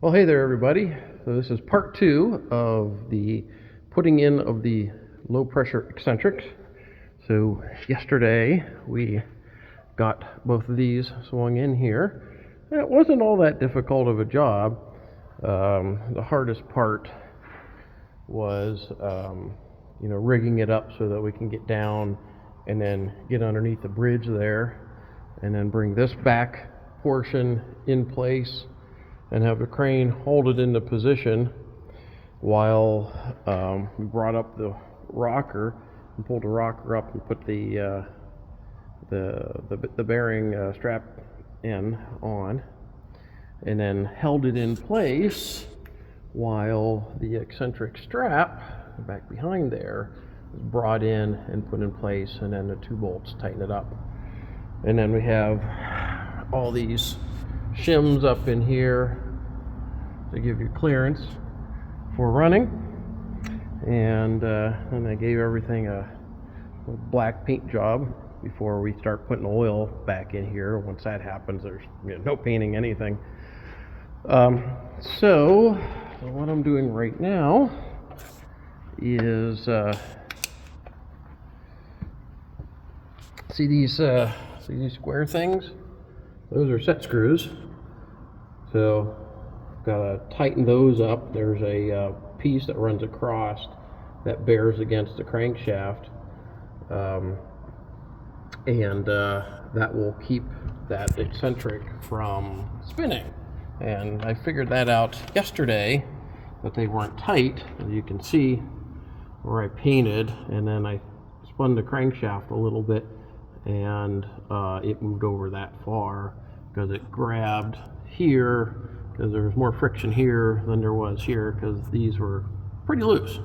Well, hey there, everybody. So this is part two of the putting in of the low pressure eccentrics. So yesterday we got both of these swung in here. It wasn't all that difficult of a job. The hardest part was, rigging it up so that we can get down and then get underneath the bridge there, and then bring this back portion in place and have the crane hold it into position while we brought up the rocker and pulled the rocker up and put the bearing strap in on, and then held it in place while the eccentric strap back behind there was brought in and put in place, and then the two bolts tighten it up. And then we have all these shims up in here to give you clearance for running, and I gave everything a black paint job before we start putting oil back in here. Once that happens, there's no painting anything. So what I'm doing right now is see these square things? Those are set screws. So gotta tighten those up. There's a piece that runs across that bears against the crankshaft, and that will keep that eccentric from spinning. And I figured that out yesterday, that they weren't tight, as you can see where I painted, and then I spun the crankshaft a little bit, and it moved over that far because it grabbed here, because there was more friction here than there was here, because these were pretty loose.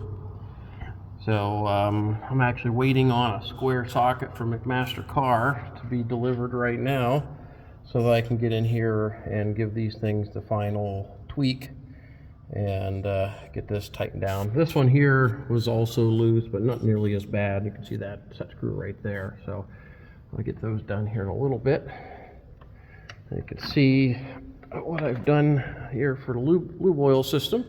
So I'm actually waiting on a square socket from McMaster Car to be delivered right now, so that I can get in here and give these things the final tweak and get this tightened down. This one here was also loose, but not nearly as bad. You can see that set screw right there. So I'll get those done here in a little bit. You can see what I've done here for the lube oil system.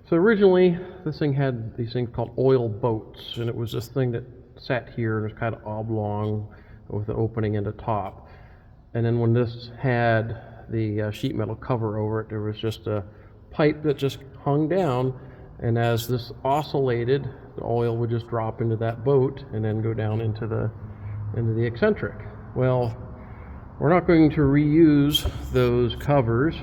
So originally this thing had these things called oil boats, and it was this thing that sat here and was kind of oblong with an opening in the top. And then when this had the sheet metal cover over it, there was just a pipe that just hung down, and as this oscillated, the oil would just drop into that boat and then go down into the eccentric. Well, we're not going to reuse those covers,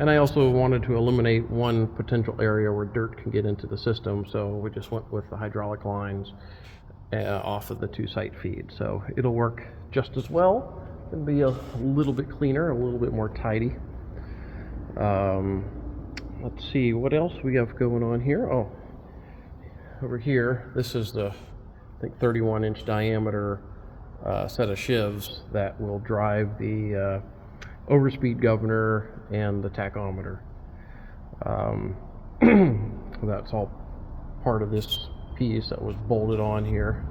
and I also wanted to eliminate one potential area where dirt can get into the system, so we just went with the hydraulic lines off of the two sight feeds. So it'll work just as well. It'll be a little bit cleaner, a little bit more tidy. Let's see what else we have going on here. Oh, over here, this is the, I think, 31-inch diameter set of shivs that will drive the overspeed governor and the tachometer. That's all part of this piece that was bolted on here.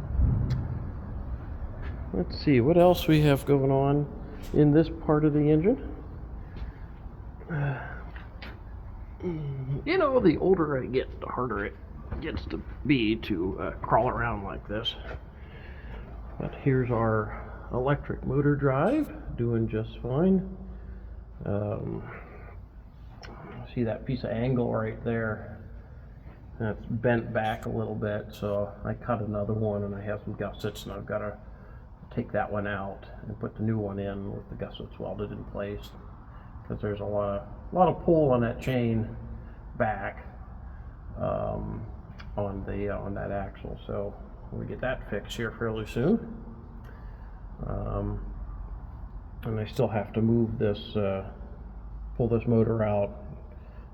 Let's see what else we have going on in this part of the engine. The older I get, the harder it gets to be to crawl around like this. But here's our electric motor drive, doing just fine. See that piece of angle right there? That's bent back a little bit, so I cut another one, and I have some gussets, and I've got to take that one out and put the new one in with the gussets welded in place, because there's a lot of pull on that chain back on that axle. So we'll get that fixed here fairly soon. And I still have to move this, pull this motor out,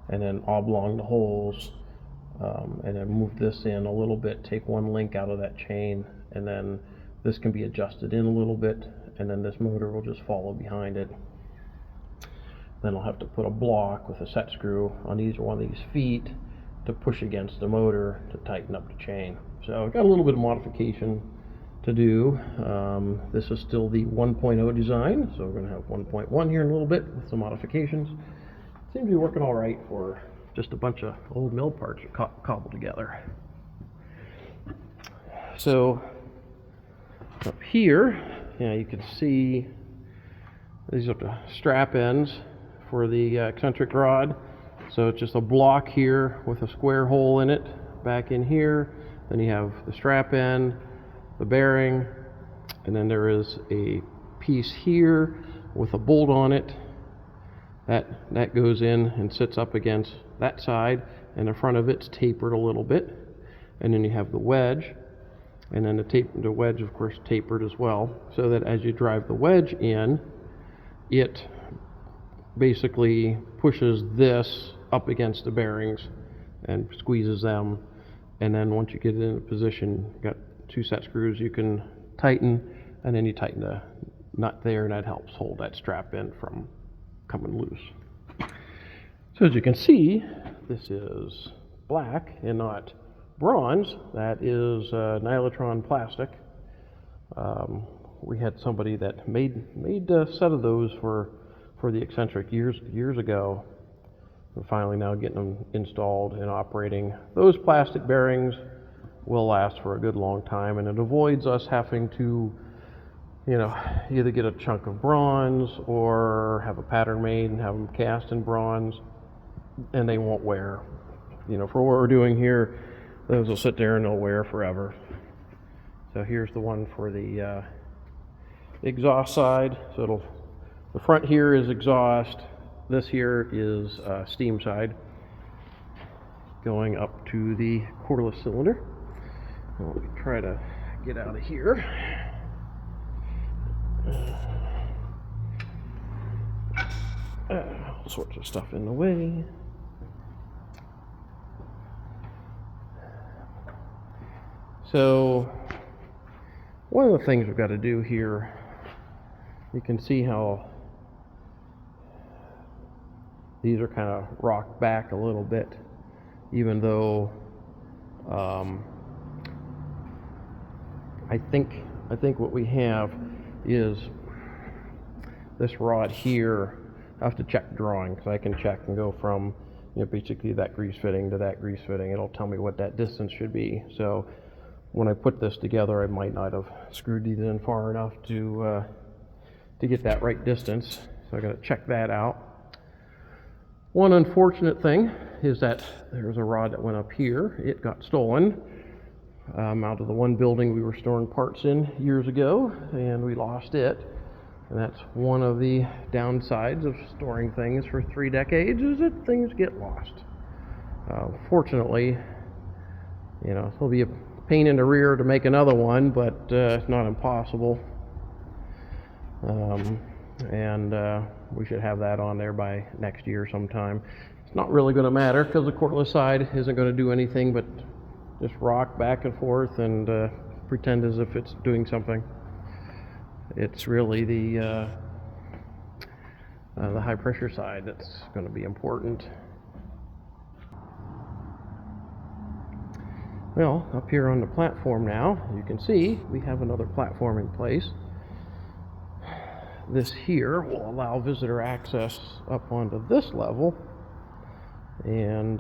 and then oblong the holes, and then move this in a little bit, take one link out of that chain, and then this can be adjusted in a little bit, and then this motor will just follow behind it. Then I'll have to put a block with a set screw on either one of these feet to push against the motor to tighten up the chain. So I've got a little bit of modification to do. This is still the 1.0 design, so we're going to have 1.1 here in a little bit with some modifications. seems to be working all right for just a bunch of old mill parts cobbled together. So up here, you can see these are the strap ends for the eccentric rod. So it's just a block here with a square hole in it back in here. Then you have the strap end, the bearing, and then there is a piece here with a bolt on it that goes in and sits up against that side, and the front of it's tapered a little bit. And then you have the wedge, and then the wedge of course tapered as well, so that as you drive the wedge in, it basically pushes this up against the bearings and squeezes them. And then once you get it in a position, you've got 2 set screws you can tighten, and then you tighten the nut there, and that helps hold that strap in from coming loose. So as you can see, this is black and not bronze. That is nylon plastic. We had somebody that made a set of those for the eccentric years ago. We're finally now getting them installed and operating. Those plastic bearings will last for a good long time, and it avoids us having to either get a chunk of bronze or have a pattern made and have them cast in bronze, and they won't wear. For what we're doing here, those will sit there and they'll wear forever. So here's the one for the exhaust side. So the front here is exhaust. This here is steam side going up to the cordless cylinder. Let me try to get out of here. All sorts of stuff in the way. So one of the things we've got to do here, you can see how these are kind of rocked back a little bit, even though I think what we have is this rod here. I have to check drawing, because I can check and go from basically that grease fitting to that grease fitting. It'll tell me what that distance should be. So when I put this together, I might not have screwed these in far enough to get that right distance. So I got to check that out. One unfortunate thing is that there's a rod that went up here. It got stolen out of the one building we were storing parts in years ago, and we lost it. And that's one of the downsides of storing things for 3 decades, is that things get lost. Fortunately, it'll be a pain in the rear to make another one, but it's not impossible. And we should have that on there by next year sometime. It's not really going to matter, because the cordless side isn't going to do anything but just rock back and forth and pretend as if it's doing something. It's really the high pressure side that's going to be important. Well, up here on the platform now, you can see we have another platform in place. This here will allow visitor access up onto this level and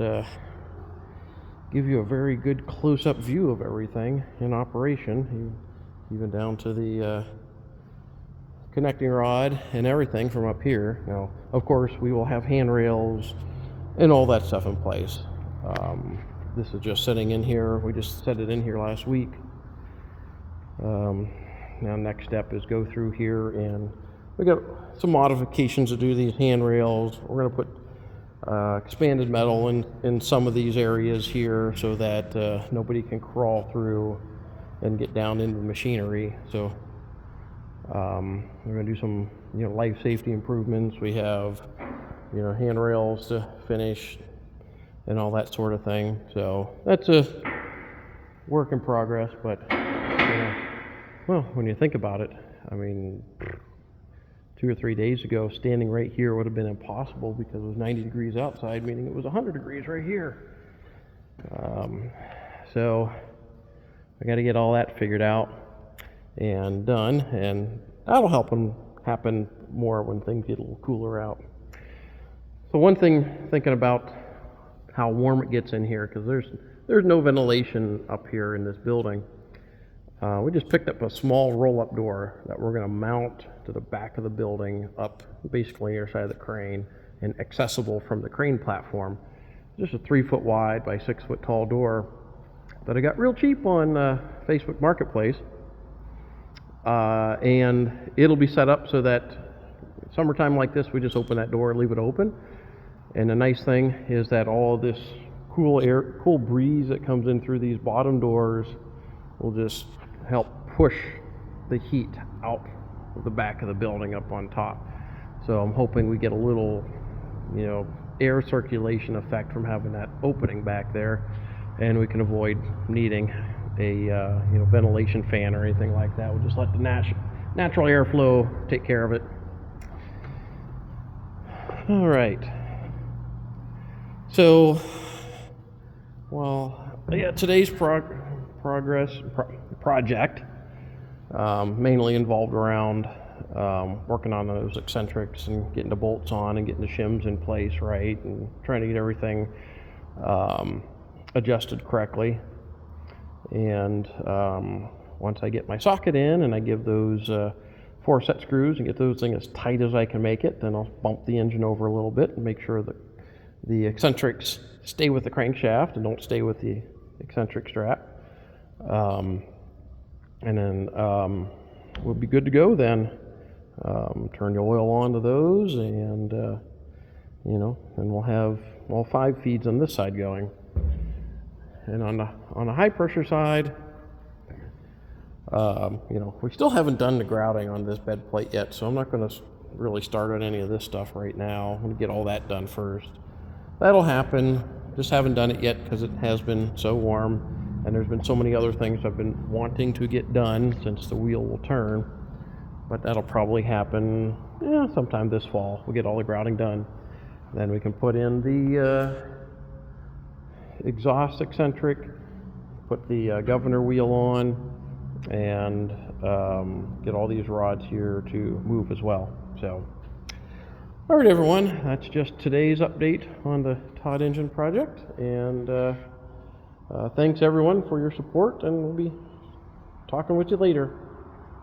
give you a very good close-up view of everything in operation, even down to the connecting rod and everything from up here. Now, of course, we will have handrails and all that stuff in place. This is just sitting in here. We just set it in here last week. Now, next step is go through here, and we got some modifications to do these handrails. We're going to put expanded metal in some of these areas here, so that nobody can crawl through and get down into the machinery. So we're going to do some life safety improvements. We have handrails to finish and all that sort of thing. So that's a work in progress, but well, when you think about it, I mean, 2 or 3 days ago, standing right here would have been impossible, because it was 90 degrees outside, meaning it was 100 degrees right here. So I got to get all that figured out and done, and that'll happen more when things get a little cooler out. So one thing, thinking about how warm it gets in here, because there's no ventilation up here in this building. We just picked up a small roll-up door that we're going to mount to the back of the building, up basically near side of the crane, and accessible from the crane platform. Just a 3-foot wide by 6-foot tall door that I got real cheap on Facebook Marketplace. And it'll be set up so that summertime like this, we just open that door and leave it open. And the nice thing is that all this cool breeze that comes in through these bottom doors will just help push the heat out of the back of the building up on top. So I'm hoping we get a little, air circulation effect from having that opening back there, and we can avoid needing a ventilation fan or anything like that. We'll just let the natural airflow take care of it. All right. So, today's project mainly involved around working on those eccentrics and getting the bolts on and getting the shims in place right, and trying to get everything adjusted correctly. And once I get my socket in and I give those 4 set screws and get those things as tight as I can make it, then I'll bump the engine over a little bit and make sure that the eccentrics stay with the crankshaft and don't stay with the eccentric strap. And then we'll be good to go then. Turn the oil on to those, and then we'll have all 5 feeds on this side going. And on the high pressure side, we still haven't done the grouting on this bed plate yet, so I'm not going to really start on any of this stuff right now. I'm going to get all that done first. That'll happen. Just haven't done it yet because it has been so warm, and there's been so many other things I've been wanting to get done since the wheel will turn. But that'll probably happen sometime this fall. We'll get all the grouting done. Then we can put in the exhaust eccentric, put the governor wheel on, and get all these rods here to move as well. So, all right, everyone, that's just today's update on the Tod Engine project. And thanks, everyone, for your support, and we'll be talking with you later.